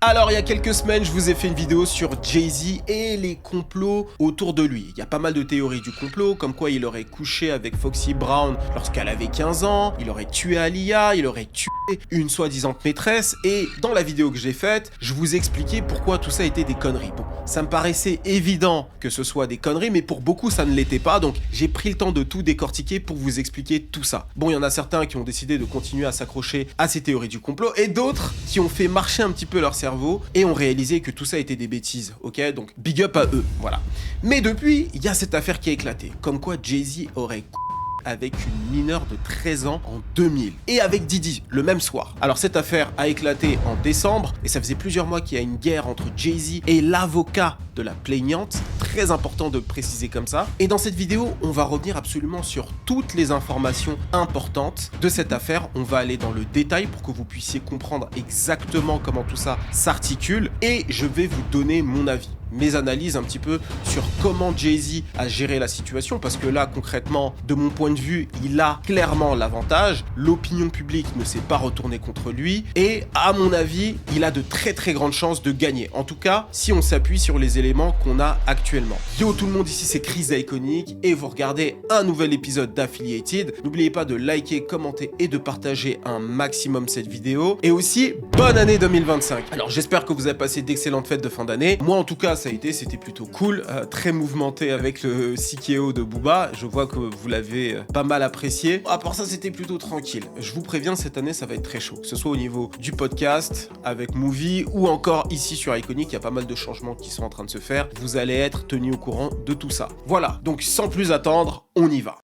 Alors il y a quelques semaines, je vous ai fait une vidéo sur Jay-Z et les complots autour de lui. Il y a pas mal de théories du complot, comme quoi il aurait couché avec Foxy Brown lorsqu'elle avait 15 ans, il aurait tué Aaliyah, il aurait tué une soi-disant maîtresse, et dans la vidéo que j'ai faite, je vous expliquais pourquoi tout ça était des conneries. Bon, ça me paraissait évident que ce soit des conneries, mais pour beaucoup ça ne l'était pas, donc j'ai pris le temps de tout décortiquer pour vous expliquer tout ça. Bon, il y en a certains qui ont décidé de continuer à s'accrocher à ces théories du complot, et d'autres qui ont fait marcher un petit peu leur cerveau et ont réalisé que tout ça était des bêtises, ok? Donc big up à eux, voilà. Mais depuis, il y a cette affaire qui a éclaté, comme quoi Jay-Z aurait avec une mineure de 13 ans en 2000. Et avec Diddy, le même soir. Alors cette affaire a éclaté en décembre, et ça faisait plusieurs mois qu'il y a une guerre entre Jay-Z et l'avocat de la plaignante. Très important de préciser comme ça. Et dans cette vidéo, on va revenir absolument sur toutes les informations importantes de cette affaire. On va aller dans le détail pour que vous puissiez comprendre exactement comment tout ça s'articule. Et je vais vous donner mon avis, mes analyses un petit peu sur comment Jay-Z a géré la situation, parce que là concrètement, de mon point de vue, il a clairement l'avantage, l'opinion publique ne s'est pas retournée contre lui, et à mon avis, il a de très grandes chances de gagner, en tout cas si on s'appuie sur les éléments qu'on a actuellement. Yo tout le monde, ici c'est Chris Iconic, et vous regardez un nouvel épisode d'Affiliated. N'oubliez pas de liker, commenter et de partager un maximum cette vidéo, et aussi bonne année 2025. Alors j'espère que vous avez passé d'excellentes fêtes de fin d'année. Moi en tout cas c'était plutôt cool, très mouvementé avec le CKO de Booba, je vois que vous l'avez pas mal apprécié. À part ça, c'était plutôt tranquille. Je vous préviens, cette année ça va être très chaud, que ce soit au niveau du podcast, avec Movie, ou encore ici sur Iconic, il y a pas mal de changements qui sont en train de se faire. Vous allez être tenu au courant de tout ça. Voilà, donc sans plus attendre, on y va.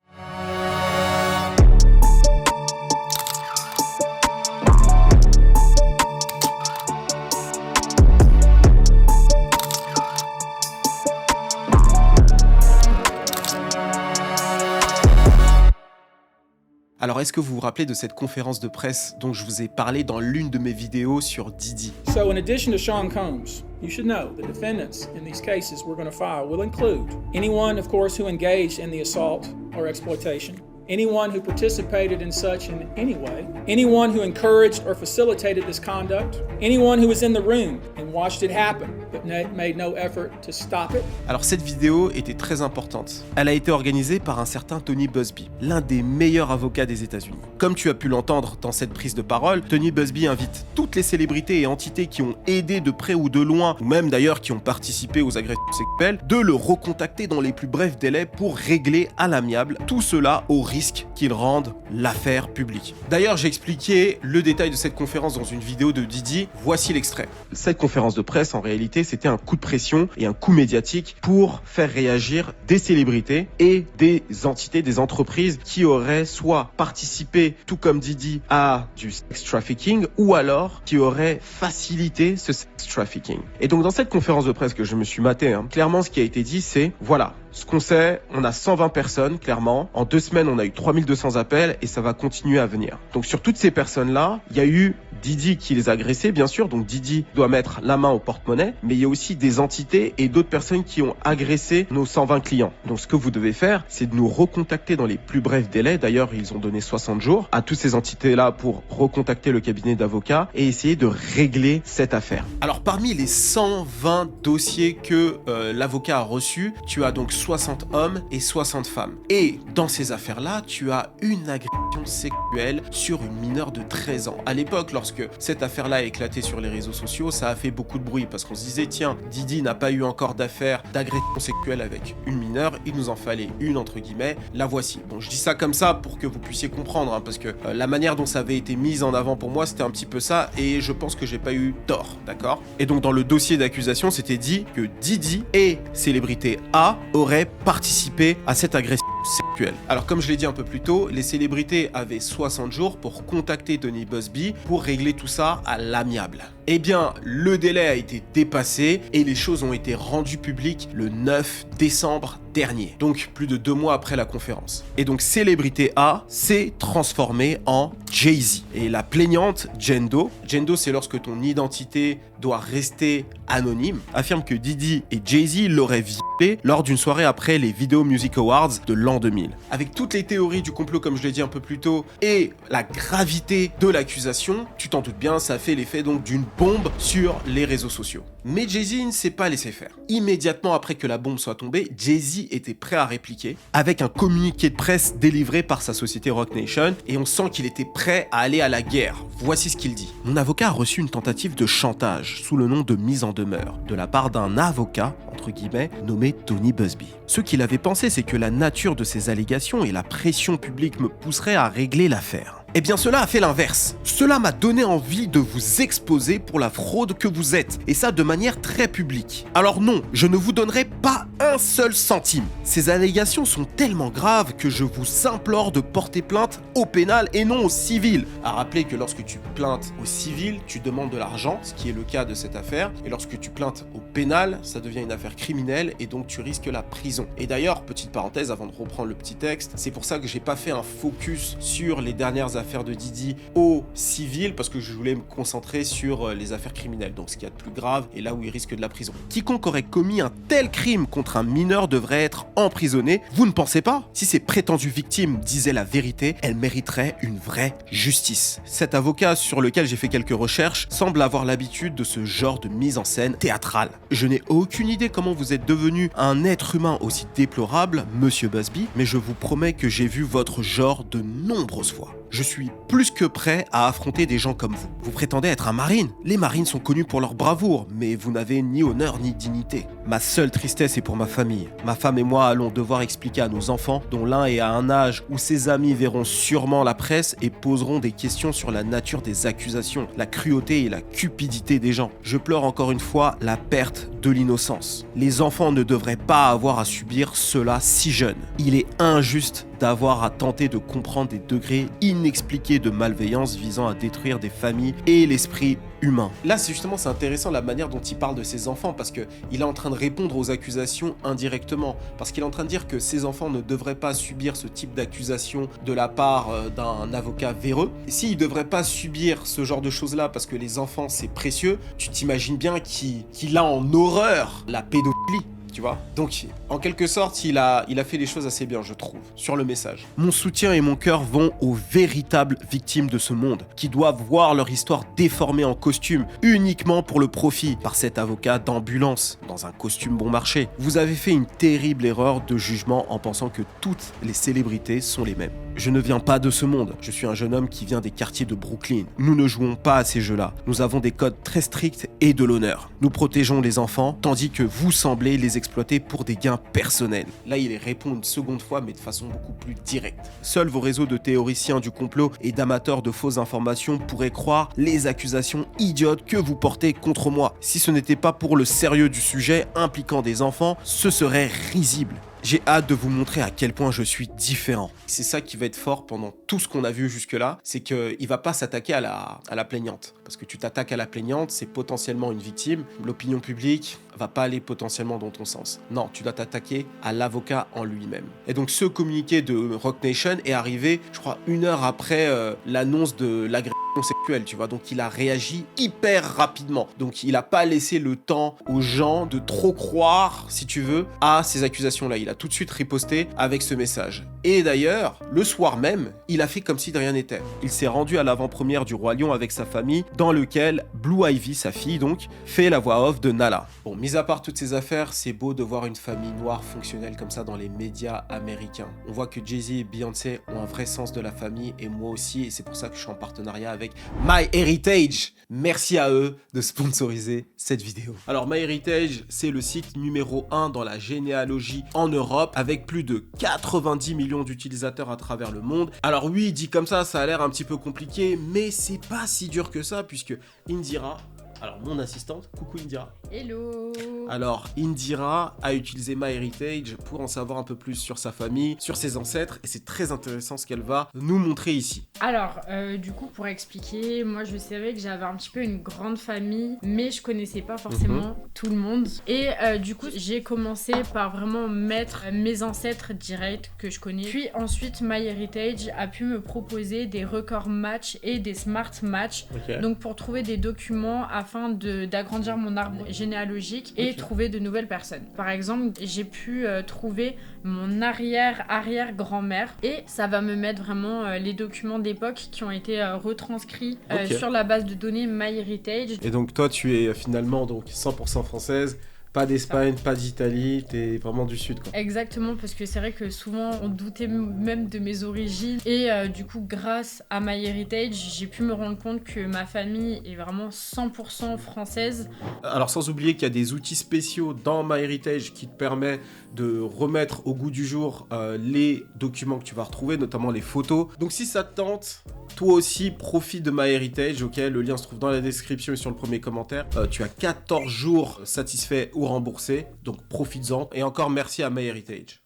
Alors, est-ce que vous vous rappelez de cette conférence de presse dont je vous ai parlé dans l'une de mes vidéos sur Diddy? So in addition to Sean Combs, you should know the defendants in these cases we're going to file will include anyone, of course, who engaged in the assault or exploitation, anyone who participated in such in any way, anyone who encouraged or facilitated this conduct, anyone who was in the room and watched it happen but made no effort to stop it. Alors cette vidéo était très importante. Elle a été organisée par un certain Tony Buzbee, l'un des meilleurs avocats des États-Unis. Comme tu as pu l'entendre dans cette prise de parole, Tony Buzbee invite toutes les célébrités et entités qui ont aidé de près ou de loin, ou même d'ailleurs qui ont participé aux agressions sexuelles, de le recontacter dans les plus brefs délais pour régler à l'amiable tout cela au risque qu'ils rendent l'affaire publique. D'ailleurs, j'ai expliqué le détail de cette conférence dans une vidéo de Diddy. Voici l'extrait. Cette conférence de presse, en réalité, c'était un coup de pression et un coup médiatique pour faire réagir des célébrités et des entités, des entreprises qui auraient soit participé, tout comme Diddy, à du sex trafficking, ou alors qui auraient facilité ce sex trafficking. Et donc, dans cette conférence de presse que je me suis maté, clairement, ce qui a été dit, c'est, voilà, ce qu'on sait, on a 120 personnes, clairement. En 2 semaines, on a eu 3200 appels et ça va continuer à venir. Donc sur toutes ces personnes-là, il y a eu Diddy qui les a agressés, bien sûr. Donc Diddy doit mettre la main au porte-monnaie. Mais il y a aussi des entités et d'autres personnes qui ont agressé nos 120 clients. Donc ce que vous devez faire, c'est de nous recontacter dans les plus brefs délais. D'ailleurs, ils ont donné 60 jours à toutes ces entités-là pour recontacter le cabinet d'avocats et essayer de régler cette affaire. Alors parmi les 120 dossiers que l'avocat a reçus, tu as donc 60 hommes et 60 femmes. Et dans ces affaires-là, tu as une agression sexuelle sur une mineure de 13 ans. À l'époque, lorsque cette affaire-là a éclaté sur les réseaux sociaux, ça a fait beaucoup de bruit parce qu'on se disait, tiens, Diddy n'a pas eu encore d'affaire d'agression sexuelle avec une mineure, il nous en fallait une, entre guillemets, la voici. Bon, je dis ça comme ça pour que vous puissiez comprendre, parce que la manière dont ça avait été mis en avant pour moi, c'était un petit peu ça, et je pense que j'ai pas eu tort, d'accord? Et donc dans le dossier d'accusation, c'était dit que Diddy et célébrité A auraient participé à cette agression sexuelle. Alors comme je l'ai dit un peu plus tôt, les célébrités avaient 60 jours pour contacter Tony Buzbee pour régler tout ça à l'amiable. Eh bien, le délai a été dépassé et les choses ont été rendues publiques le 9 décembre dernier, donc plus de 2 mois après la conférence. Et donc célébrité A s'est transformée en Jay-Z. Et la plaignante Jane Doe c'est lorsque ton identité doit rester anonyme, affirme que Diddy et Jay-Z l'auraient violée lors d'une soirée après les Video Music Awards de l'an 2000. Avec toutes les théories du complot, comme je l'ai dit un peu plus tôt, et la gravité de l'accusation, tu t'en doutes bien, ça fait l'effet donc d'une bombe sur les réseaux sociaux. Mais Jay-Z ne s'est pas laissé faire. Immédiatement après que la bombe soit tombée, Jay-Z était prêt à répliquer avec un communiqué de presse délivré par sa société Roc Nation, et on sent qu'il était prêt à aller à la guerre. Voici ce qu'il dit. Mon avocat a reçu une tentative de chantage sous le nom de mise en demeure de la part d'un avocat, entre guillemets, nommé Tony Buzbee. Ce qu'il avait pensé, c'est que la nature de ces allégations et la pression publique me pousseraient à régler l'affaire. Eh bien cela a fait l'inverse. Cela m'a donné envie de vous exposer pour la fraude que vous êtes, et ça de manière très publique. Alors non, je ne vous donnerai pas un seul centime. Ces allégations sont tellement graves que je vous implore de porter plainte au pénal et non au civil. À rappeler que lorsque tu plaintes au civil, tu demandes de l'argent, ce qui est le cas de cette affaire, et lorsque tu plaintes au pénal, ça devient une affaire criminelle et donc tu risques la prison. Et d'ailleurs, petite parenthèse avant de reprendre le petit texte, c'est pour ça que j'ai pas fait un focus sur les dernières affaires de Diddy au civil, parce que je voulais me concentrer sur les affaires criminelles, donc ce qu'il y a de plus grave et là où il risque de la prison. Quiconque aurait commis un tel crime contre un mineur devrait être emprisonné. Vous ne pensez pas? Si ces prétendues victimes disaient la vérité, elles mériteraient une vraie justice. Cet avocat, sur lequel j'ai fait quelques recherches, semble avoir l'habitude de ce genre de mise en scène théâtrale. Je n'ai aucune idée comment vous êtes devenu un être humain aussi déplorable, Monsieur Buzbee, mais je vous promets que j'ai vu votre genre de nombreuses fois. Je suis plus que prêt à affronter des gens comme vous. Vous prétendez être un marine? Les marines sont connus pour leur bravoure, mais vous n'avez ni honneur ni dignité. Ma seule tristesse est pour ma famille. Ma femme et moi allons devoir expliquer à nos enfants, dont l'un est à un âge où ses amis verront sûrement la presse et poseront des questions sur la nature des accusations, la cruauté et la cupidité des gens. Je pleure encore une fois la perte de l'innocence. Les enfants ne devraient pas avoir à subir cela si jeune. Il est injuste d'avoir à tenter de comprendre des degrés inexpliqués de malveillance visant à détruire des familles et l'esprit humain. Là, c'est intéressant la manière dont il parle de ses enfants, parce qu'il est en train de répondre aux accusations indirectement, parce qu'il est en train de dire que ses enfants ne devraient pas subir ce type d'accusation de la part d'un avocat véreux. Et s'il ne devrait pas subir ce genre de choses-là, parce que les enfants, c'est précieux, tu t'imagines bien qu'il a en horreur la pédophilie. Tu vois? Donc, en quelque sorte, il a fait les choses assez bien, je trouve, sur le message. Mon soutien et mon cœur vont aux véritables victimes de ce monde, qui doivent voir leur histoire déformée en costume, uniquement pour le profit, par cet avocat d'ambulance, dans un costume bon marché. Vous avez fait une terrible erreur de jugement en pensant que toutes les célébrités sont les mêmes. Je ne viens pas de ce monde, je suis un jeune homme qui vient des quartiers de Brooklyn. Nous ne jouons pas à ces jeux-là, nous avons des codes très stricts et de l'honneur. Nous protégeons les enfants, tandis que vous semblez les exploiter pour des gains personnels. Là, il répond une seconde fois, mais de façon beaucoup plus directe. Seuls vos réseaux de théoriciens du complot et d'amateurs de fausses informations pourraient croire les accusations idiotes que vous portez contre moi. Si ce n'était pas pour le sérieux du sujet impliquant des enfants, ce serait risible. J'ai hâte de vous montrer à quel point je suis différent. C'est ça qui va être fort pendant tout ce qu'on a vu jusque-là, c'est qu'il va pas s'attaquer à la plaignante. Parce que tu t'attaques à la plaignante, c'est potentiellement une victime. L'opinion publique va pas aller potentiellement dans ton sens. Non, tu dois t'attaquer à l'avocat en lui-même. Et donc ce communiqué de Roc Nation est arrivé, je crois, 1 heure après l'annonce de l'agression sexuelle, tu vois. Donc il a réagi hyper rapidement. Donc il a pas laissé le temps aux gens de trop croire, si tu veux, à ces accusations-là. Il a tout de suite riposté avec ce message. Et d'ailleurs, le soir même, il a fait comme si de rien n'était. Il s'est rendu à l'avant-première du Roi Lion avec sa famille, dans lequel Blue Ivy, sa fille donc, fait la voix off de Nala. Bon, mis à part toutes ces affaires, c'est beau de voir une famille noire fonctionnelle comme ça dans les médias américains. On voit que Jay-Z et Beyoncé ont un vrai sens de la famille, et moi aussi, et c'est pour ça que je suis en partenariat avec MyHeritage. Merci à eux de sponsoriser cette vidéo. Alors MyHeritage, c'est le site numéro 1 dans la généalogie en Europe, avec plus de 90 millions d'utilisateurs à travers le monde. Alors oui, dit comme ça a l'air un petit peu compliqué, mais c'est pas si dur que ça, puisque Indira Alors, mon assistante, coucou Indira. Hello. Alors, Indira a utilisé MyHeritage pour en savoir un peu plus sur sa famille, sur ses ancêtres, et c'est très intéressant ce qu'elle va nous montrer ici. Alors, du coup, pour expliquer, moi je savais que j'avais un petit peu une grande famille, mais je connaissais pas forcément tout le monde. Et du coup, j'ai commencé par vraiment mettre mes ancêtres directs que je connais. Puis ensuite, MyHeritage a pu me proposer des records match et des smart match. Ok. Donc pour trouver des documents afin d'agrandir mon arbre généalogique et trouver de nouvelles personnes. Par exemple, j'ai pu trouver mon arrière-arrière-grand-mère et ça va me mettre vraiment les documents d'époque qui ont été retranscrits sur la base de données MyHeritage. Et donc toi, tu es finalement donc 100% française, pas d'Espagne, pas d'Italie, t'es vraiment du sud, quoi. Exactement, parce que c'est vrai que souvent on doutait même de mes origines et du coup grâce à MyHeritage, j'ai pu me rendre compte que ma famille est vraiment 100% française. Alors sans oublier qu'il y a des outils spéciaux dans MyHeritage qui te permettent de remettre au goût du jour les documents que tu vas retrouver, notamment les photos. Donc si ça te tente, toi aussi profite de MyHeritage, ok, le lien se trouve dans la description et sur le premier commentaire. Tu as 14 jours satisfaits ou remboursés, donc profites-en. Et encore merci à MyHeritage.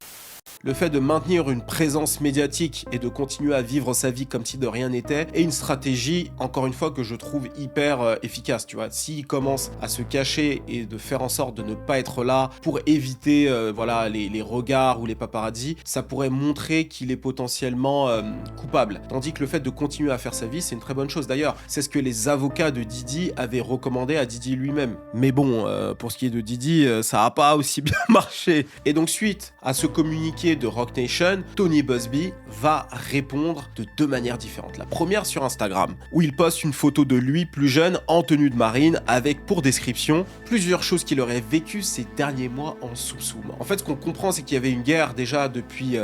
Le fait de maintenir une présence médiatique et de continuer à vivre sa vie comme si de rien n'était est une stratégie, encore une fois, que je trouve hyper efficace, tu vois. S'il commence à se cacher et de faire en sorte de ne pas être là pour éviter voilà, les regards ou les paparazzis, ça pourrait montrer qu'il est potentiellement coupable. Tandis que le fait de continuer à faire sa vie, c'est une très bonne chose. D'ailleurs, c'est ce que les avocats de Diddy avaient recommandé à Diddy lui-même. Mais bon, pour ce qui est de Diddy, ça n'a pas aussi bien marché. Et donc, suite à ce communiqué de Roc Nation, Tony Buzbee va répondre de deux manières différentes. La première sur Instagram, où il poste une photo de lui plus jeune en tenue de marine avec pour description plusieurs choses qu'il aurait vécues ces derniers mois en Soum-Soum. En fait, ce qu'on comprend, c'est qu'il y avait une guerre déjà depuis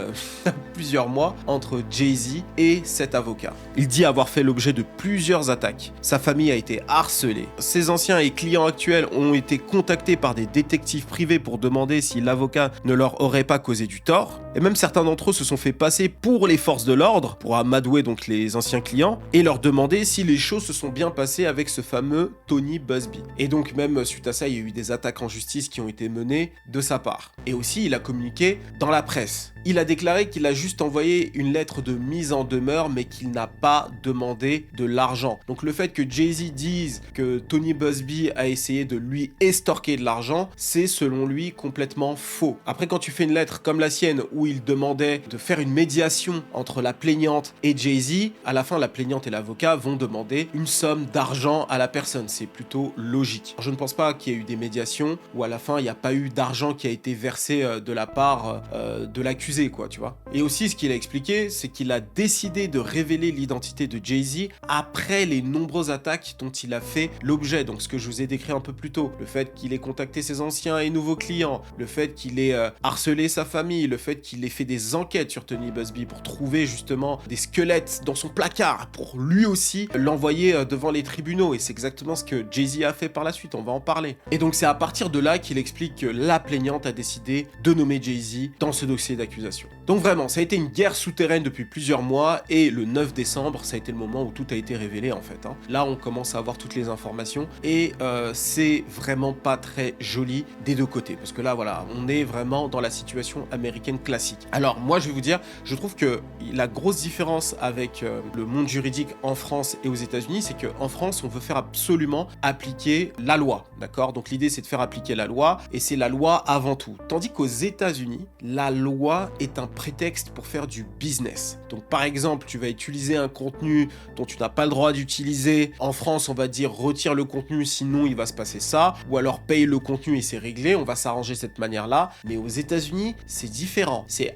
plusieurs mois entre Jay-Z et cet avocat. Il dit avoir fait l'objet de plusieurs attaques. Sa famille a été harcelée. Ses anciens et clients actuels ont été contactés par des détectives privés pour demander si l'avocat ne leur aurait pas causé du tort. Et même certains d'entre eux se sont fait passer pour les forces de l'ordre, pour amadouer donc les anciens clients, et leur demander si les choses se sont bien passées avec ce fameux Tony Buzbee. Et donc même suite à ça, il y a eu des attaques en justice qui ont été menées de sa part. Et aussi, il a communiqué dans la presse. Il a déclaré qu'il a juste envoyé une lettre de mise en demeure, mais qu'il n'a pas demandé de l'argent. Donc le fait que Jay-Z dise que Tony Buzbee a essayé de lui estorquer de l'argent, c'est selon lui complètement faux. Après, quand tu fais une lettre comme la sienne, où il demandait de faire une médiation entre la plaignante et Jay-Z, à la fin, la plaignante et l'avocat vont demander une somme d'argent à la personne. C'est plutôt logique. Je ne pense pas qu'il y ait eu des médiations où à la fin, il n'y a pas eu d'argent qui a été versé de la part de l'accusé, quoi, tu vois. Et aussi, ce qu'il a expliqué, c'est qu'il a décidé de révéler l'identité de Jay-Z après les nombreuses attaques dont il a fait l'objet. Donc, ce que je vous ai décrit un peu plus tôt. Le fait qu'il ait contacté ses anciens et nouveaux clients, le fait qu'il ait harcelé sa famille, le fait qu'il ait fait des enquêtes sur Tony Buzbee pour trouver justement des squelettes dans son placard pour lui aussi l'envoyer devant les tribunaux. Et c'est exactement ce que Jay-Z a fait par la suite, on va en parler. Et donc c'est à partir de là qu'il explique que la plaignante a décidé de nommer Jay-Z dans ce dossier d'accusation. Donc vraiment, ça a été une guerre souterraine depuis plusieurs mois et le 9 décembre, ça a été le moment où tout a été révélé en fait. Là, on commence à avoir toutes les informations et c'est vraiment pas très joli des deux côtés. Parce que là, voilà, on est vraiment dans la situation américaine classique. Alors moi je vais vous dire, je trouve que la grosse différence avec le monde juridique en France et aux États-Unis, c'est qu'en France on veut faire absolument appliquer la loi, d'accord? Donc l'idée c'est de faire appliquer la loi et c'est la loi avant tout. Tandis qu'aux États-Unis, la loi est un prétexte pour faire du business. Donc par exemple, tu vas utiliser un contenu dont tu n'as pas le droit d'utiliser. En France, on va dire retire le contenu sinon il va se passer ça, ou alors paye le contenu et c'est réglé, on va s'arranger de cette manière-là. Mais aux États-Unis, c'est différent. C'est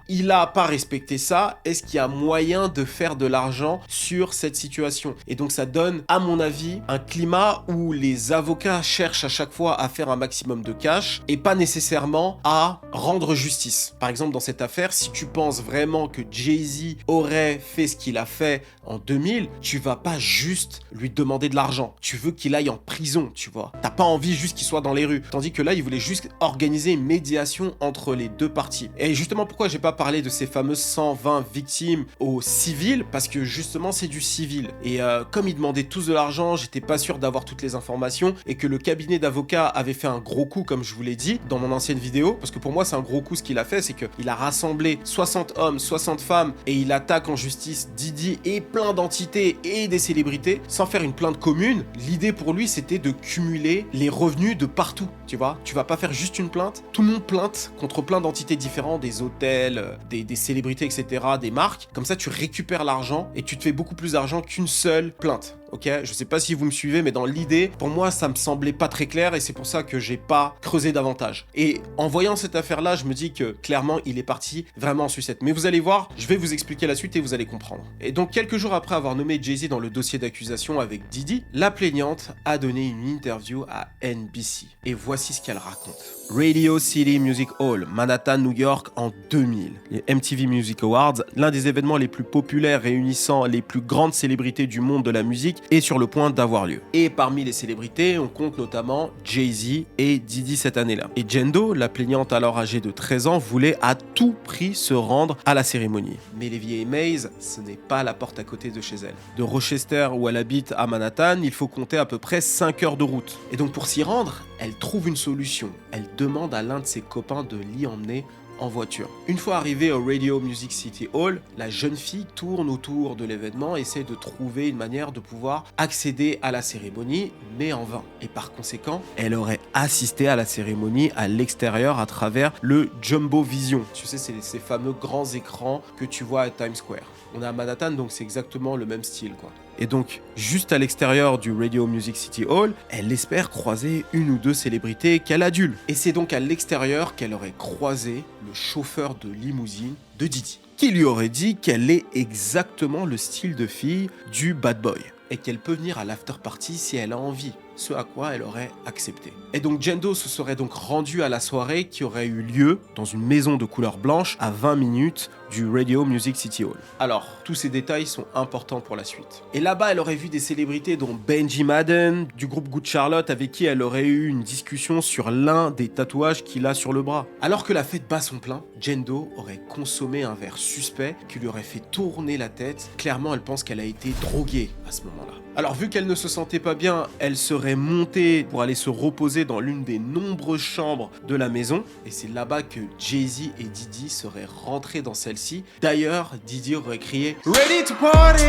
il a pas respecté ça, est-ce qu'il y a moyen de faire de l'argent sur cette situation? Et donc ça donne, à mon avis, un climat où les avocats cherchent à chaque fois à faire un maximum de cash et pas nécessairement à rendre justice. Par exemple, dans cette affaire, si tu penses vraiment que Jay-Z aurait fait ce qu'il a fait en 2000, tu vas pas juste lui demander de l'argent. Tu veux qu'il aille en prison, tu vois. T'as pas envie juste qu'il soit dans les rues. Tandis que là, il voulait juste organiser une médiation entre les deux parties. Et justement pourquoi j'ai pas parlé de ces fameuses 120 victimes aux civils, parce que justement c'est du civil. Et comme ils demandaient tous de l'argent, j'étais pas sûr d'avoir toutes les informations, et que le cabinet d'avocats avait fait un gros coup, comme je vous l'ai dit dans mon ancienne vidéo, parce que pour moi c'est un gros coup ce qu'il a fait, c'est qu'il a rassemblé 60 hommes, 60 femmes, et il attaque en justice Diddy et plein d'entités et des célébrités, sans faire une plainte commune. L'idée pour lui c'était de cumuler les revenus de partout, tu vois. Tu vas pas faire juste une plainte, tout le monde plainte contre plein d'entités différentes, des hôtels, des célébrités, etc., des marques. Comme ça tu récupères l'argent et tu te fais beaucoup plus d'argent qu'une seule plainte. Ok, je sais pas si vous me suivez, mais dans l'idée, pour moi, ça me semblait pas très clair et c'est pour ça que j'ai pas creusé davantage. Et en voyant cette affaire-là, je me dis que clairement, il est parti vraiment en sucette. Mais vous allez voir, je vais vous expliquer la suite et vous allez comprendre. Et donc, quelques jours après avoir nommé Jay-Z dans le dossier d'accusation avec Diddy, la plaignante a donné une interview à NBC. Et voici ce qu'elle raconte. Radio City Music Hall, Manhattan, New York, en 2000. Les MTV Music Awards, l'un des événements les plus populaires réunissant les plus grandes célébrités du monde de la musique, est sur le point d'avoir lieu. Et parmi les célébrités, on compte notamment Jay-Z et Diddy cette année-là. Et Jendo, la plaignante alors âgée de 13 ans, voulait à tout prix se rendre à la cérémonie. Mais les vieilles Mays, ce n'est pas la porte à côté de chez elle. De Rochester, où elle habite, à Manhattan, il faut compter à peu près 5 heures de route. Et donc pour s'y rendre, elle trouve une solution. Elle demande à l'un de ses copains de l'y emmener en voiture. Une fois arrivée au Radio Music City Hall, la jeune fille tourne autour de l'événement et essaie de trouver une manière de pouvoir accéder à la cérémonie, mais en vain. Et par conséquent, elle aurait assisté à la cérémonie à l'extérieur à travers le Jumbo Vision. Tu sais, c'est ces fameux grands écrans que tu vois à Times Square. On est à Manhattan, donc c'est exactement le même style, quoi. Et donc, juste à l'extérieur du Radio Music City Hall, elle espère croiser une ou deux célébrités qu'elle adule. Et c'est donc à l'extérieur qu'elle aurait croisé le chauffeur de limousine de Diddy, qui lui aurait dit qu'elle est exactement le style de fille du bad boy, et qu'elle peut venir à l'after party si elle a envie, ce à quoi elle aurait accepté. Et donc Jendo se serait donc rendu à la soirée qui aurait eu lieu dans une maison de couleur blanche à 20 minutes du Radio Music City Hall. Alors, tous ces détails sont importants pour la suite. Et là-bas, elle aurait vu des célébrités dont Benji Madden, du groupe Good Charlotte, avec qui elle aurait eu une discussion sur l'un des tatouages qu'il a sur le bras. Alors que la fête bat son plein, Jendo aurait consommé un verre suspect qui lui aurait fait tourner la tête. Clairement, elle pense qu'elle a été droguée à ce moment-là. Alors vu qu'elle ne se sentait pas bien, elle serait montée pour aller se reposer dans l'une des nombreuses chambres de la maison. Et c'est là-bas que Jay-Z et Diddy seraient rentrés dans celle-ci. D'ailleurs, Diddy aurait crié « Ready to party !»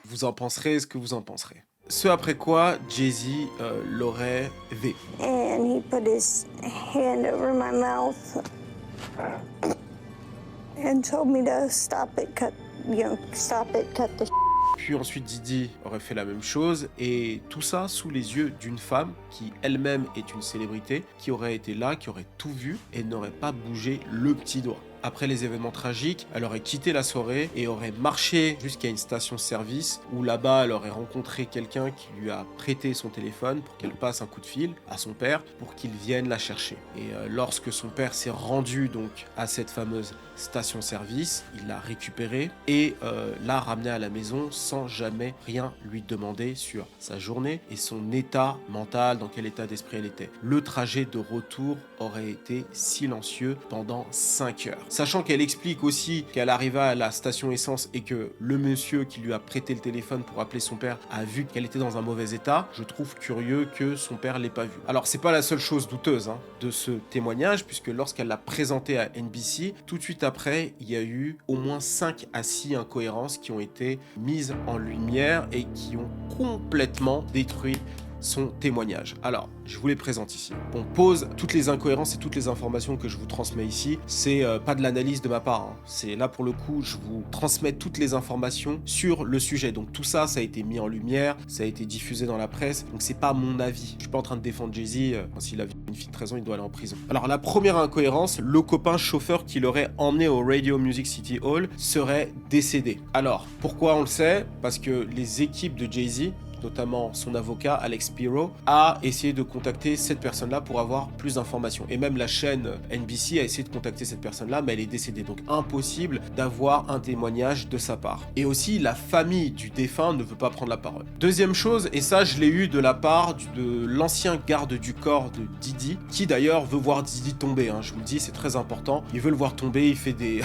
Vous en penserez ce que vous en penserez. Ce après quoi, Jay-Z l'aurait V. And he put his hand over my mouth and told me to stop it, cut the Puis ensuite Diddy aurait fait la même chose, et tout ça sous les yeux d'une femme qui elle-même est une célébrité, qui aurait été là, qui aurait tout vu et n'aurait pas bougé le petit doigt. Après les événements tragiques, elle aurait quitté la soirée et aurait marché jusqu'à une station-service où là-bas elle aurait rencontré quelqu'un qui lui a prêté son téléphone pour qu'elle passe un coup de fil à son père pour qu'il vienne la chercher. Et lorsque son père s'est rendu donc à cette fameuse station-service, il l'a récupérée et l'a ramenée à la maison sans jamais rien lui demander sur sa journée et son état mental, dans quel état d'esprit elle était. Le trajet de retour aurait été silencieux pendant 5 heures. Sachant qu'elle explique aussi qu'elle arriva à la station essence et que le monsieur qui lui a prêté le téléphone pour appeler son père a vu qu'elle était dans un mauvais état, je trouve curieux que son père l'ait pas vu. Alors c'est pas la seule chose douteuse de ce témoignage, puisque lorsqu'elle l'a présenté à NBC, tout de suite après, il y a eu au moins 5 à 6 incohérences qui ont été mises en lumière et qui ont complètement détruit son témoignage. Alors, je vous les présente ici. On pose toutes les incohérences et toutes les informations que je vous transmets ici. C'est pas de l'analyse de ma part. C'est là pour le coup, je vous transmets toutes les informations sur le sujet. Donc tout ça, ça a été mis en lumière, ça a été diffusé dans la presse. Donc c'est pas mon avis. Je suis pas en train de défendre Jay-Z. S'il a une fille de 13 ans, il doit aller en prison. Alors la première incohérence, le copain chauffeur qui l'aurait emmené au Radio Music City Hall serait décédé. Alors, pourquoi on le sait? Parce que les équipes de Jay-Z notamment son avocat Alex Spiro, a essayé de contacter cette personne-là pour avoir plus d'informations. Et même la chaîne NBC a essayé de contacter cette personne-là, mais elle est décédée. Donc impossible d'avoir un témoignage de sa part. Et aussi, la famille du défunt ne veut pas prendre la parole. Deuxième chose, et ça je l'ai eu de la part de l'ancien garde du corps de Diddy, qui d'ailleurs veut voir Diddy tomber, hein. Je vous le dis, c'est très important. Il veut le voir tomber, il fait des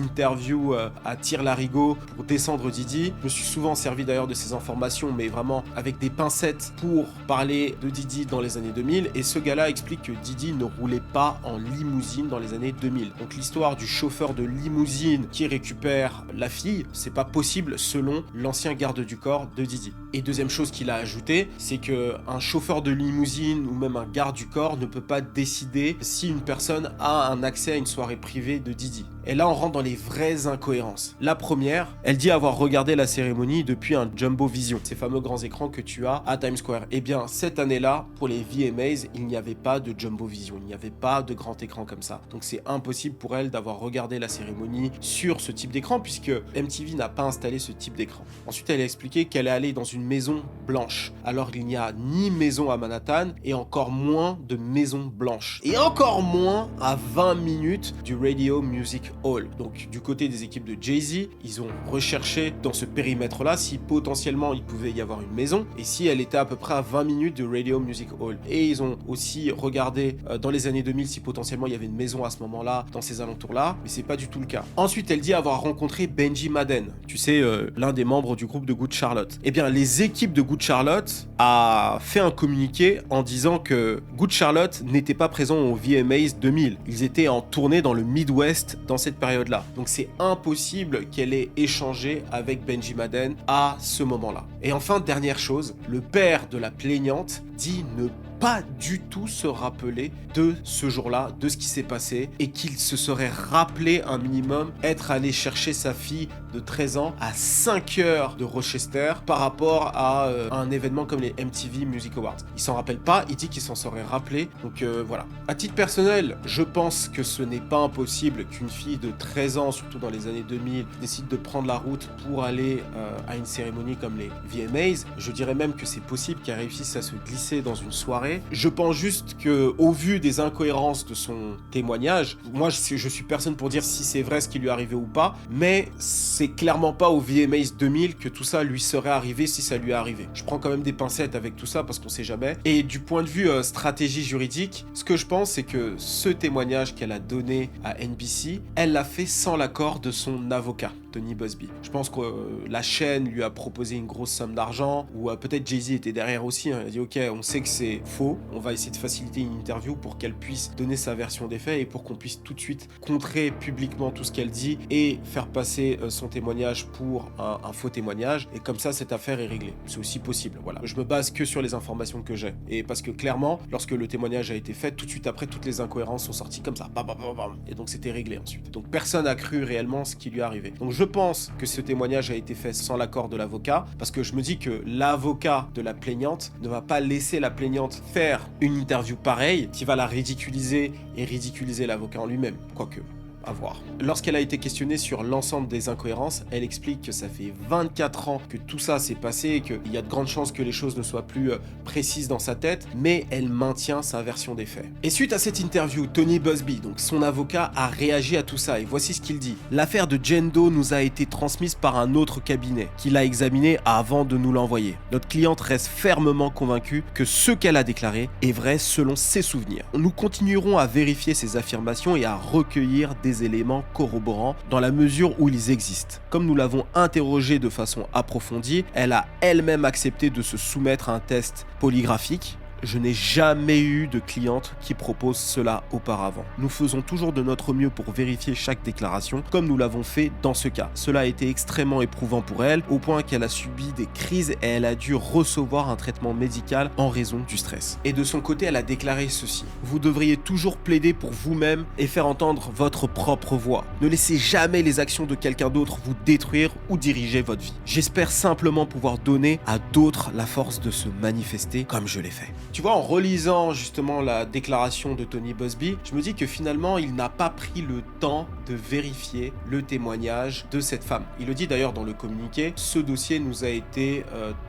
interviews à tire-larigot pour descendre Diddy. Je me suis souvent servi d'ailleurs de ces informations, mais vraiment avec des pincettes pour parler de Diddy dans les années 2000. Et ce gars-là explique que Diddy ne roulait pas en limousine dans les années 2000. Donc l'histoire du chauffeur de limousine qui récupère la fille, c'est pas possible selon l'ancien garde du corps de Diddy. Et deuxième chose qu'il a ajouté, c'est que un chauffeur de limousine ou même un garde du corps ne peut pas décider si une personne a un accès à une soirée privée de Diddy. Et là, on rentre dans les vraies incohérences. La première, elle dit avoir regardé la cérémonie depuis un Jumbo Vision, ces fameux grands écrans que tu as à Times Square. Eh bien, cette année-là, pour les VMAs, il n'y avait pas de Jumbo Vision, il n'y avait pas de grand écran comme ça. Donc c'est impossible pour elle d'avoir regardé la cérémonie sur ce type d'écran, puisque MTV n'a pas installé ce type d'écran. Ensuite, elle a expliqué qu'elle est allée dans une maison blanche, alors il n'y a ni maison à Manhattan, et encore moins de maison blanche. Et encore moins à 20 minutes du Radio Music Hall. Donc du côté des équipes de Jay-Z, ils ont recherché dans ce périmètre-là si potentiellement il pouvait y avoir une maison, et si elle était à peu près à 20 minutes du Radio Music Hall. Et ils ont aussi regardé dans les années 2000 si potentiellement il y avait une maison à ce moment-là, dans ces alentours-là, mais c'est pas du tout le cas. Ensuite, elle dit avoir rencontré Benji Madden, tu sais, l'un des membres du groupe de Good Charlotte. Eh bien, les équipes de Good Charlotte a fait un communiqué en disant que Good Charlotte n'était pas présent au VMAs 2000. Ils étaient en tournée dans le Midwest dans cette période-là. Donc c'est impossible qu'elle ait échangé avec Benji Madden à ce moment-là. Et enfin, dernière chose, le père de la plaignante dit ne pas du tout se rappeler de ce jour-là, de ce qui s'est passé, et qu'il se serait rappelé un minimum être allé chercher sa fille de 13 ans à 5 heures de Rochester par rapport à un événement comme les MTV Music Awards. Il s'en rappelle pas, il dit qu'il s'en serait rappelé, donc voilà. À titre personnel, je pense que ce n'est pas impossible qu'une fille de 13 ans, surtout dans les années 2000, décide de prendre la route pour aller à une cérémonie comme les VMAs. Je dirais même que c'est possible qu'elle réussisse à se glisser dans une soirée. Je pense juste que, au vu des incohérences de son témoignage, moi je suis personne pour dire si c'est vrai ce qui lui est arrivé ou pas, mais c'est clairement pas au VMAs 2000 que tout ça lui serait arrivé si ça lui est arrivé. Je prends quand même des pincettes avec tout ça parce qu'on sait jamais. Et du point de vue stratégie juridique, ce que je pense c'est que ce témoignage qu'elle a donné à NBC, elle l'a fait sans l'accord de son avocat, Tony Buzbee. Je pense que la chaîne lui a proposé une grosse somme d'argent, ou peut-être Jay-Z était derrière aussi, hein. Il a dit ok, on sait que c'est faux, on va essayer de faciliter une interview pour qu'elle puisse donner sa version des faits et pour qu'on puisse tout de suite contrer publiquement tout ce qu'elle dit et faire passer son témoignage pour un faux témoignage, et comme ça cette affaire est réglée. C'est aussi possible, voilà. Je me base que sur les informations que j'ai, et parce que clairement, lorsque le témoignage a été fait, tout de suite après, toutes les incohérences sont sorties comme ça, bam, bam, bam, bam. Et donc c'était réglé ensuite. Donc personne n'a cru réellement ce qui lui est arrivé. Donc je pense que ce témoignage a été fait sans l'accord de l'avocat, parce que je me dis que l'avocat de la plaignante ne va pas laisser la plaignante faire une interview pareille qui va la ridiculiser et ridiculiser l'avocat en lui-même, quoique. À voir. Lorsqu'elle a été questionnée sur l'ensemble des incohérences, elle explique que ça fait 24 ans que tout ça s'est passé et qu'il y a de grandes chances que les choses ne soient plus précises dans sa tête, mais elle maintient sa version des faits. Et suite à cette interview, Tony Buzbee, donc son avocat, a réagi à tout ça et voici ce qu'il dit. L'affaire de Jane Doe nous a été transmise par un autre cabinet qui l'a examinée avant de nous l'envoyer. Notre cliente reste fermement convaincue que ce qu'elle a déclaré est vrai selon ses souvenirs. Nous continuerons à vérifier ces affirmations et à recueillir des éléments corroborants dans la mesure où ils existent. Comme nous l'avons interrogée de façon approfondie, elle a elle-même accepté de se soumettre à un test polygraphique. Je n'ai jamais eu de cliente qui propose cela auparavant. Nous faisons toujours de notre mieux pour vérifier chaque déclaration, comme nous l'avons fait dans ce cas. Cela a été extrêmement éprouvant pour elle, au point qu'elle a subi des crises et elle a dû recevoir un traitement médical en raison du stress. Et de son côté, elle a déclaré ceci. Vous devriez toujours plaider pour vous-même et faire entendre votre propre voix. Ne laissez jamais les actions de quelqu'un d'autre vous détruire ou diriger votre vie. J'espère simplement pouvoir donner à d'autres la force de se manifester comme je l'ai fait. Tu vois, en relisant justement la déclaration de Tony Buzbee, je me dis que finalement, il n'a pas pris le temps de vérifier le témoignage de cette femme. Il le dit d'ailleurs dans le communiqué, ce dossier nous a été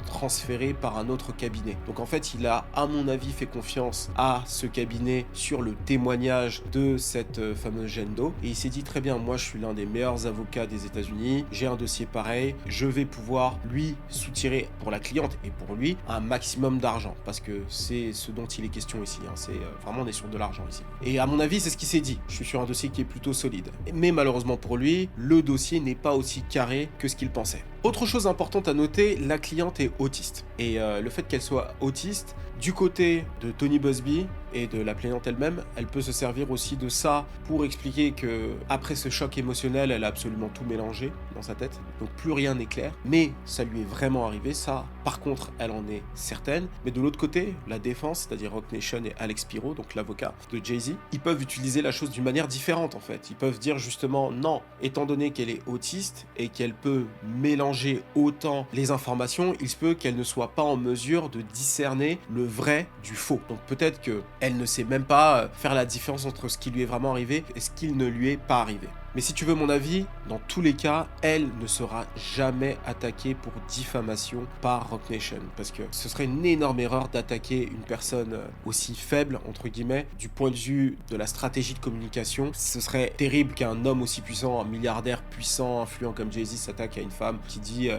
transféré par un autre cabinet. Donc en fait, il a, à mon avis, fait confiance à ce cabinet sur le témoignage de cette fameuse Jane Doe. Et il s'est dit très bien, moi je suis l'un des meilleurs avocats des États-Unis, j'ai un dossier pareil, je vais pouvoir lui soutirer pour la cliente et pour lui un maximum d'argent. Parce que c'est ce dont il est question ici. Hein. C'est vraiment, on est sur de l'argent ici. Et à mon avis, c'est ce qu'il s'est dit. Je suis sur un dossier qui est plutôt solide. Mais malheureusement pour lui, le dossier n'est pas aussi carré que ce qu'il pensait. Autre chose importante à noter, la cliente est autiste. Et le fait qu'elle soit autiste, du côté de Tony Buzbee et de la plaignante elle-même, elle peut se servir aussi de ça pour expliquer que après ce choc émotionnel, elle a absolument tout mélangé dans sa tête. Donc plus rien n'est clair. Mais ça lui est vraiment arrivé, ça. Par contre, elle en est certaine. Mais de l'autre côté, la défense, c'est-à-dire Roc Nation et Alex Spiro, donc l'avocat de Jay-Z, ils peuvent utiliser la chose d'une manière différente en fait. Ils peuvent dire justement non, étant donné qu'elle est autiste et qu'elle peut mélanger autant les informations, il se peut qu'elle ne soit pas en mesure de discerner le vrai du faux. Donc peut-être qu'elle ne sait même pas faire la différence entre ce qui lui est vraiment arrivé et ce qui ne lui est pas arrivé. Mais si tu veux mon avis, dans tous les cas, elle ne sera jamais attaquée pour diffamation par Roc Nation. Parce que ce serait une énorme erreur d'attaquer une personne aussi faible, entre guillemets, du point de vue de la stratégie de communication. Ce serait terrible qu'un homme aussi puissant, un milliardaire puissant, influent comme Jay-Z s'attaque à une femme qui dit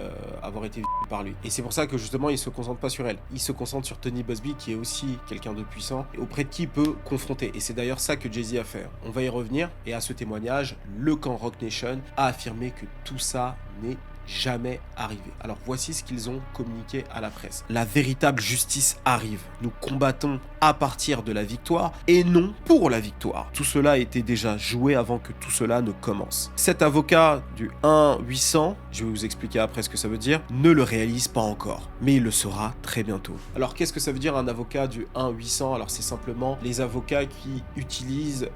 avoir été par lui. Et c'est pour ça que justement, il se concentre pas sur elle. Il se concentre sur Tony Buzbee, qui est aussi quelqu'un de puissant, et auprès de qui il peut confronter. Et c'est d'ailleurs ça que Jay-Z a fait. On va y revenir, et à ce témoignage, le camp Roc Nation a affirmé que tout ça n'est jamais arrivé. Alors voici ce qu'ils ont communiqué à la presse. La véritable justice arrive. Nous combattons à partir de la victoire et non pour la victoire. Tout cela était déjà joué avant que tout cela ne commence. Cet avocat du 1-800, je vais vous expliquer après ce que ça veut dire, ne le réalise pas encore, mais il le saura très bientôt. Alors qu'est-ce que ça veut dire un avocat du 1-800? Alors c'est simplement les avocats qui utilisent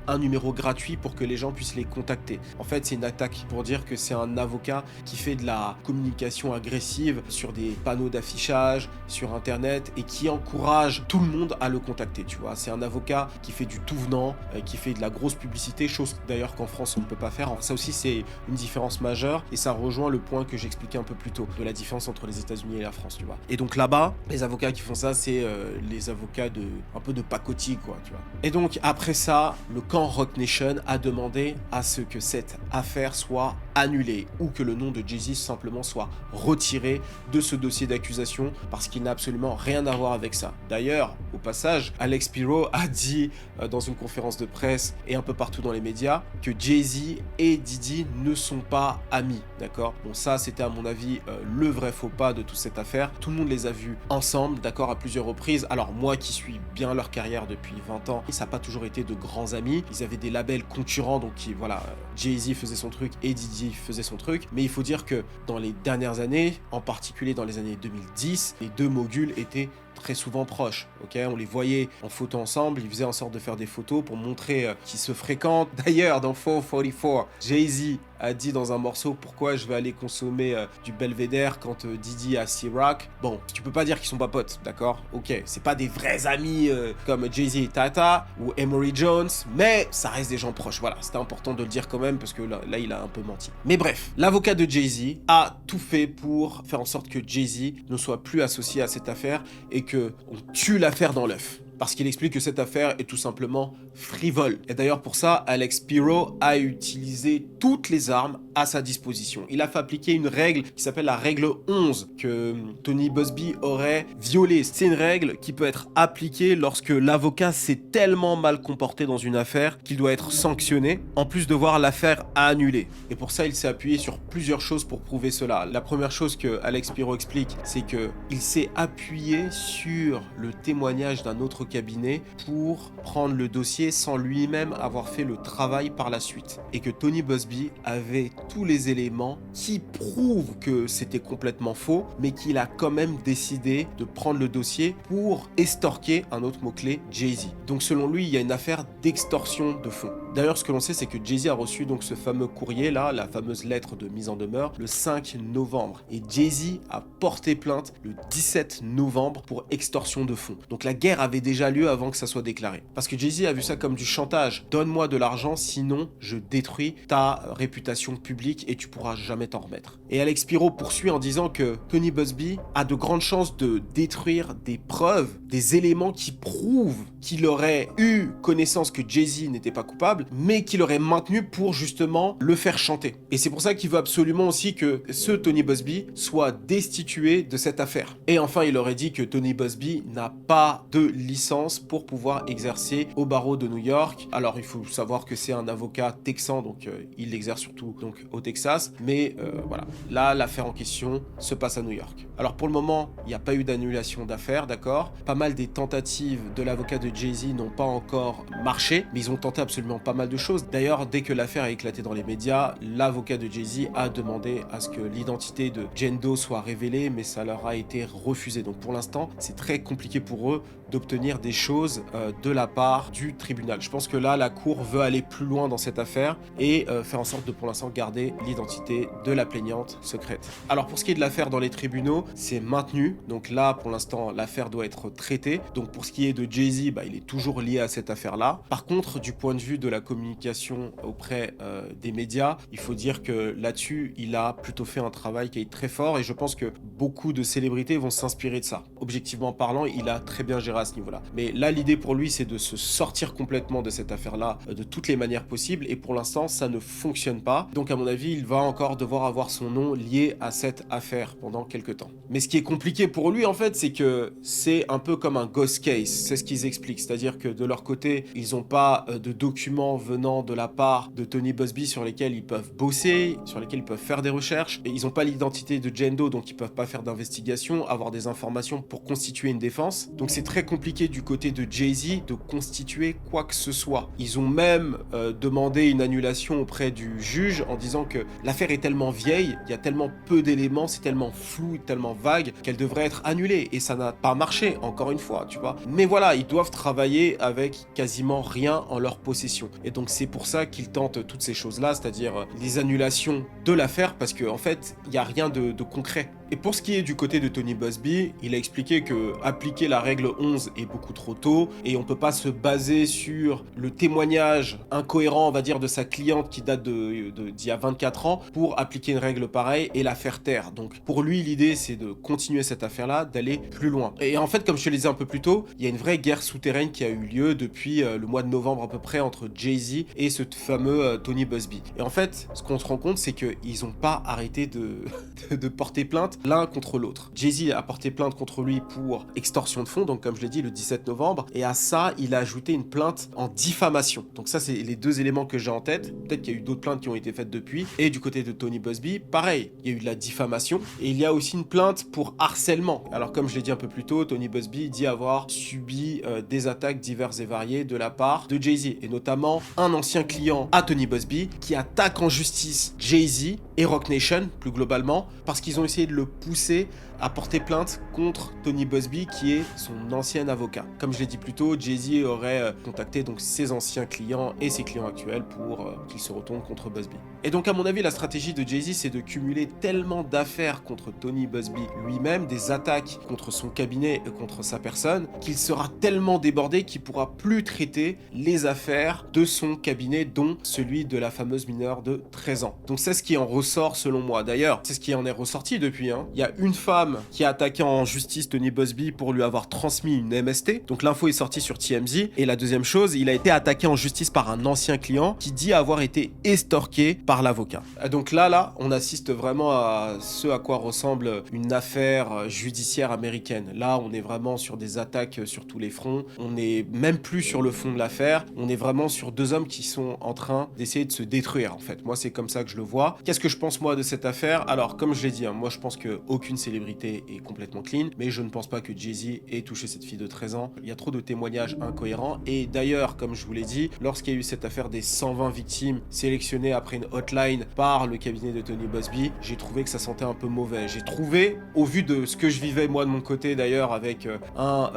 un numéro gratuit pour que les gens puissent les contacter. En fait, c'est une attaque pour dire que c'est un avocat qui fait de la communication agressive sur des panneaux d'affichage, sur internet et qui encourage tout le monde à le contacter, tu vois. C'est un avocat qui fait du tout venant, qui fait de la grosse publicité, chose d'ailleurs qu'en France on ne peut pas faire. Alors, ça aussi c'est une différence majeure et ça rejoint le point que j'expliquais un peu plus tôt de la différence entre les États-Unis et la France, tu vois. Et donc là-bas, les avocats qui font ça, c'est les avocats de un peu de pacotille, quoi, tu vois. Et donc après ça, le camp Roc Nation a demandé à ce que cette affaire soit annulée ou que le nom de Jay-Z simplement soit retiré de ce dossier d'accusation parce qu'il n'a absolument rien à voir avec ça. D'ailleurs, au passage, Alex Spiro a dit dans une conférence de presse et un peu partout dans les médias que Jay-Z et Diddy ne sont pas amis, d'accord? Bon, ça c'était à mon avis le vrai faux pas de toute cette affaire. Tout le monde les a vus ensemble, d'accord, à plusieurs reprises. Alors moi qui suis bien leur carrière depuis 20 ans, ça n'a pas toujours été de grands amis. Ils avaient des labels concurrents, donc voilà, Jay-Z faisait son truc et Diddy faisait son truc. Mais il faut dire que dans les dernières années, en particulier dans les années 2010, les deux moguls étaient très souvent proches, ok? On les voyait en photo ensemble, ils faisaient en sorte de faire des photos pour montrer qu'ils se fréquentent. D'ailleurs, dans 444, Jay-Z a dit dans un morceau pourquoi je vais aller consommer du Belvedere quand Diddy a C-Rock. Bon, tu peux pas dire qu'ils sont pas potes, d'accord? Ok, c'est pas des vrais amis comme Jay-Z et Tata ou Emory Jones, mais ça reste des gens proches. Voilà, c'était important de le dire quand même parce que là il a un peu menti. Mais bref, l'avocat de Jay-Z a tout fait pour faire en sorte que Jay-Z ne soit plus associé à cette affaire et que on tue l'affaire dans l'œuf. Parce qu'il explique que cette affaire est tout simplement frivole. Et d'ailleurs pour ça, Alex Spiro a utilisé toutes les armes à sa disposition. Il a fait appliquer une règle qui s'appelle la règle 11, que Tony Buzbee aurait violée. C'est une règle qui peut être appliquée lorsque l'avocat s'est tellement mal comporté dans une affaire qu'il doit être sanctionné, en plus de voir l'affaire annulée. Et pour ça, il s'est appuyé sur plusieurs choses pour prouver cela. La première chose que Alex Spiro explique, c'est qu'il s'est appuyé sur le témoignage d'un autre cabinet pour prendre le dossier sans lui-même avoir fait le travail par la suite. Et que Tony Buzbee avait tous les éléments qui prouvent que c'était complètement faux, mais qu'il a quand même décidé de prendre le dossier pour extorquer, un autre mot-clé, Jay-Z. Donc selon lui, il y a une affaire d'extorsion de fonds. D'ailleurs, ce que l'on sait, c'est que Jay-Z a reçu donc ce fameux courrier là, la fameuse lettre de mise en demeure, le 5 novembre. Et Jay-Z a porté plainte le 17 novembre pour extorsion de fonds. Donc la guerre avait déjà déjà lieu avant que ça soit déclaré. Parce que Jay-Z a vu ça comme du chantage. Donne-moi de l'argent, sinon je détruis ta réputation publique et tu pourras jamais t'en remettre. Et Alex Spiro poursuit en disant que Tony Buzbee a de grandes chances de détruire des preuves, des éléments qui prouvent qu'il aurait eu connaissance que Jay-Z n'était pas coupable, mais qu'il aurait maintenu pour justement le faire chanter. Et c'est pour ça qu'il veut absolument aussi que ce Tony Buzbee soit destitué de cette affaire. Et enfin, il aurait dit que Tony Buzbee n'a pas de licence pour pouvoir exercer au barreau de New York. Alors, il faut savoir que c'est un avocat texan, donc il exerce surtout donc, au Texas. Mais voilà, là, l'affaire en question se passe à New York. Alors, pour le moment, il n'y a pas eu d'annulation d'affaires, d'accord? Pas mal des tentatives de l'avocat de Jay-Z n'ont pas encore marché, mais ils ont tenté absolument pas mal de choses. D'ailleurs, dès que l'affaire a éclaté dans les médias, l'avocat de Jay-Z a demandé à ce que l'identité de Jane Doe soit révélée, mais ça leur a été refusé. Donc pour l'instant, c'est très compliqué pour eux d'obtenir des choses de la part du tribunal. Je pense que là, la cour veut aller plus loin dans cette affaire et faire en sorte de, pour l'instant, garder l'identité de la plaignante secrète. Alors pour ce qui est de l'affaire dans les tribunaux, c'est maintenu. Donc là, pour l'instant, l'affaire doit être traitée. Donc pour ce qui est de Jay-Z, il est toujours lié à cette affaire-là. Par contre, du point de vue de la communication auprès des médias, il faut dire que là-dessus, il a plutôt fait un travail qui est très fort et je pense que beaucoup de célébrités vont s'inspirer de ça. Objectivement parlant, il a très bien géré à ce niveau-là. Mais là, l'idée pour lui, c'est de se sortir complètement de cette affaire-là de toutes les manières possibles et pour l'instant, ça ne fonctionne pas. Donc à mon avis, il va encore devoir avoir son nom lié à cette affaire pendant quelques temps. Mais ce qui est compliqué pour lui, en fait, c'est que c'est un peu comme un ghost case. C'est ce qu'ils expliquent. C'est-à-dire que de leur côté, ils n'ont pas de documents venant de la part de Tony Buzbee sur lesquels ils peuvent bosser, sur lesquels ils peuvent faire des recherches. Et ils n'ont pas l'identité de Jane Doe, donc ils peuvent pas faire d'investigation, avoir des informations pour constituer une défense. Donc c'est très compliqué du côté de Jay-Z de constituer quoi que ce soit. Ils ont même demandé une annulation auprès du juge en disant que l'affaire est tellement vieille, il y a tellement peu d'éléments, c'est tellement flou, tellement vague qu'elle devrait être annulée. Et ça n'a pas marché, encore une fois, tu vois. Mais voilà, ils doivent travailler avec quasiment rien en leur possession. Et donc c'est pour ça qu'ils tentent toutes ces choses-là, c'est-à-dire les annulations de l'affaire, parce qu'en fait, il n'y a rien de concret. Et pour ce qui est du côté de Tony Buzbee, il a expliqué que appliquer la règle 11 est beaucoup trop tôt et on peut pas se baser sur le témoignage incohérent, on va dire, de sa cliente qui date d'il y a 24 ans pour appliquer une règle pareille et la faire taire. Donc pour lui, l'idée c'est de continuer cette affaire-là, d'aller plus loin. Et en fait, comme je te le disais un peu plus tôt, il y a une vraie guerre souterraine qui a eu lieu depuis le mois de novembre à peu près entre Jay-Z et ce fameux Tony Buzbee. Et en fait, ce qu'on se rend compte, c'est qu'ils n'ont pas arrêté de porter plainte l'un contre l'autre. Jay-Z a porté plainte contre lui pour extorsion de fonds, donc comme je l'ai dit, le 17 novembre, et à ça, il a ajouté une plainte en diffamation. Donc ça, c'est les deux éléments que j'ai en tête. Peut-être qu'il y a eu d'autres plaintes qui ont été faites depuis. Et du côté de Tony Buzbee, pareil, il y a eu de la diffamation, et il y a aussi une plainte pour harcèlement. Alors comme je l'ai dit un peu plus tôt, Tony Buzbee dit avoir subi des attaques diverses et variées de la part de Jay-Z, et notamment un ancien client à Tony Buzbee qui attaque en justice Jay-Z et Roc Nation, plus globalement, parce qu'ils ont essayé de le pousser à porter plainte contre Tony Buzbee, qui est son ancien avocat. Comme je l'ai dit plus tôt, Jay-Z aurait contacté donc ses anciens clients et ses clients actuels pour qu'ils se retournent contre Buzbee. Et donc à mon avis, la stratégie de Jay-Z, c'est de cumuler tellement d'affaires contre Tony Buzbee lui-même, des attaques contre son cabinet et contre sa personne, qu'il sera tellement débordé qu'il pourra plus traiter les affaires de son cabinet, dont celui de la fameuse mineure de 13 ans. Donc c'est ce qui en ressort selon moi. D'ailleurs, c'est ce qui en est ressorti depuis. Il y a une femme qui a attaqué en justice Tony Buzbee pour lui avoir transmis une MST. Donc l'info est sortie sur TMZ. Et la deuxième chose, il a été attaqué en justice par un ancien client qui dit avoir été estorqué par l'avocat. Donc là, on assiste vraiment à ce à quoi ressemble une affaire judiciaire américaine. Là, on est vraiment sur des attaques sur tous les fronts. On n'est même plus sur le fond de l'affaire. On est vraiment sur deux hommes qui sont en train d'essayer de se détruire, en fait. Moi, c'est comme ça que je le vois. Qu'est-ce que je pense, moi, de cette affaire? Alors, comme je l'ai dit, moi, je pense qu'aucune célébrité est complètement clean, mais je ne pense pas que Jay-Z ait touché cette fille de 13 ans. Il y a trop de témoignages incohérents, et d'ailleurs, comme je vous l'ai dit, lorsqu'il y a eu cette affaire des 120 victimes sélectionnées après une hotline par le cabinet de Tony Buzbee, j'ai trouvé que ça sentait un peu mauvais. J'ai trouvé, au vu de ce que je vivais moi de mon côté d'ailleurs avec un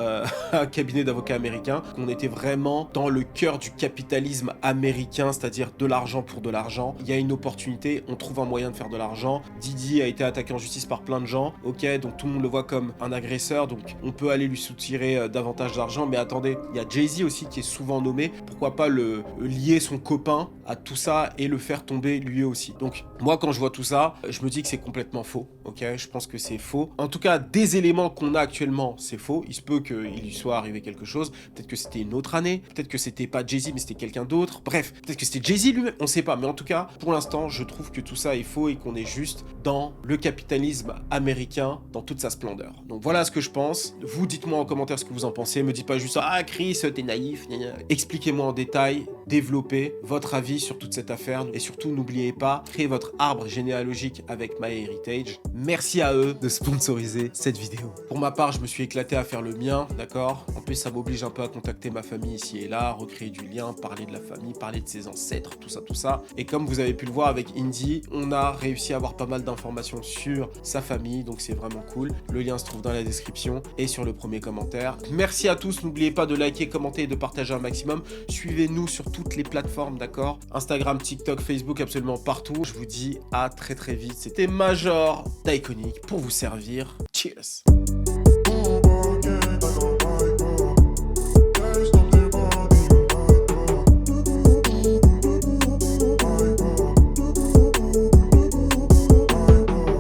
cabinet d'avocats américains, qu'on était vraiment dans le cœur du capitalisme américain, c'est-à-dire de l'argent pour de l'argent. Il y a une opportunité, on trouve un moyen de faire de l'argent. Diddy a été attaqué en justice par plein de gens, ok, donc tout le monde le voit comme un agresseur, donc on peut aller lui soutirer récupérer davantage d'argent. Mais attendez, il y a Jay-Z aussi qui est souvent nommé. Pourquoi pas le lier son copain à tout ça et le faire tomber lui aussi. Donc moi quand je vois tout ça, je me dis que c'est complètement faux. Ok, je pense que c'est faux. En tout cas, des éléments qu'on a actuellement, c'est faux. Il se peut qu'il lui soit arrivé quelque chose. Peut-être que c'était une autre année. Peut-être que c'était pas Jay-Z, mais c'était quelqu'un d'autre. Bref, peut-être que c'était Jay-Z lui-même. On sait pas. Mais en tout cas, pour l'instant, je trouve que tout ça est faux et qu'on est juste dans le capitalisme américain dans toute sa splendeur. Donc voilà ce que je pense. Vous dites-moi en commentaire ce que vous en pensez. Me dites pas juste ah Chris, t'es naïf. Gna gna. Expliquez-moi en détail, développez votre avis sur toute cette affaire et surtout n'oubliez pas, créez votre arbre généalogique avec MyHeritage. Merci à eux de sponsoriser cette vidéo. Pour ma part, je me suis éclaté à faire le mien, d'accord? En plus, ça m'oblige un peu à contacter ma famille ici et là, recréer du lien, parler de la famille, parler de ses ancêtres, tout ça, tout ça. Et comme vous avez pu le voir avec Indy, on a réussi à avoir pas mal d'informations sur sa famille, donc c'est vraiment cool. Le lien se trouve dans la description et sur le premier commentaire. Merci à tous, n'oubliez pas de liker, commenter et de partager un maximum. Suivez-nous sur toutes les plateformes, d'accord? Instagram, TikTok, Facebook, absolument partout. Je vous dis à très très vite. C'était Major d'Iconic pour vous servir. Cheers!